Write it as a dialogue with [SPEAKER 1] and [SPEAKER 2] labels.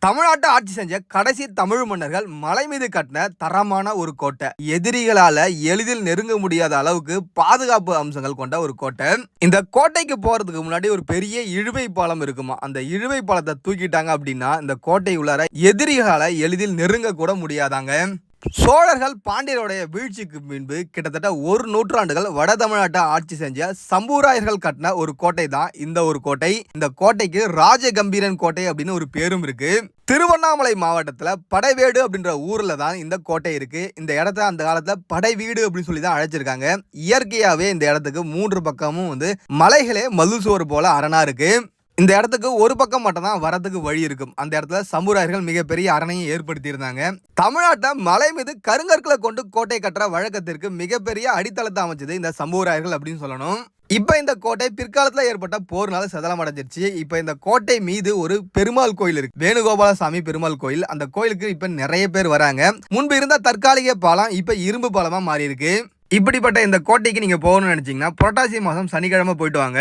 [SPEAKER 1] தமிழ்நாட்டை ஆட்சி செஞ்ச கடைசி தமிழ் மன்னர்கள் மலை மீது கட்டின தரமான ஒரு கோட்டை. எதிரிகளால எளிதில் நெருங்க முடியாத அளவுக்கு பாதுகாப்பு அம்சங்கள் கொண்ட ஒரு கோட்டை. இந்த கோட்டைக்கு போறதுக்கு முன்னாடி ஒரு பெரிய இழுவை பாலம் இருக்குமா. அந்த இழுவை பாலத்தை தூக்கிட்டாங்க அப்படின்னா இந்த கோட்டை உள்ளார எதிரிகளால எளிதில் நெருங்க கூட முடியாதாங்க. சோழர்கள் பாண்டியருடைய வீழ்ச்சிக்கு பின்பு கிட்டத்தட்ட ஒரு நூற்றாண்டுகள் வட தமிழ்நாட்டை ஆட்சி செஞ்ச சம்பூராயர்கள் கட்டின ஒரு கோட்டை தான் இந்த ஒரு கோட்டை. இந்த கோட்டைக்கு ராஜகம்பீரன் கோட்டை அப்படின்னு ஒரு பேரும் இருக்கு. திருவண்ணாமலை மாவட்டத்துல படைவேடு அப்படின்ற ஊர்ல தான் இந்த கோட்டை இருக்கு. இந்த இடத்த அந்த காலத்துல படைவீடு அப்படின்னு சொல்லி தான் அழைச்சிருக்காங்க. இயற்கையாவே இந்த இடத்துக்கு மூன்று பக்கமும் மலைகளே மதுசோறு போல அரணா இருக்கு. இந்த இடத்துக்கு ஒரு பக்கம் மட்டும் தான் வரதுக்கு வழி இருக்கும். அந்த இடத்துல சம்பூராயர்கள் மிகப்பெரிய அரணையை ஏற்படுத்தி இருந்தாங்க. தமிழ்நாட்டை மலை மீது கருங்கற்களை கொண்டு கோட்டை கட்டுற வழக்கத்திற்கு மிகப்பெரிய அடித்தளத்தை அமைச்சது இந்த சம்பூராயர்கள் அப்படின்னு சொல்லணும். இப்ப இந்த கோட்டை பிற்காலத்துல ஏற்பட்ட போர்னால சதலம் அடைஞ்சிருச்சு. இப்ப இந்த கோட்டை மீது ஒரு பெருமாள் கோயில் இருக்கு, வேணுகோபாலசாமி பெருமாள் கோயில். அந்த கோயிலுக்கு இப்ப நிறைய பேர் வராங்க. முன்பு இருந்த தற்காலிக பாலம் இப்ப இரும்பு பாலமா மாறி இருக்கு. இப்படிப்பட்ட இந்த கோட்டைக்கு நீங்க போகணும்னு நினைச்சீங்கன்னா புரட்டாசி மாசம் சனிக்கிழமை போயிட்டு வாங்க.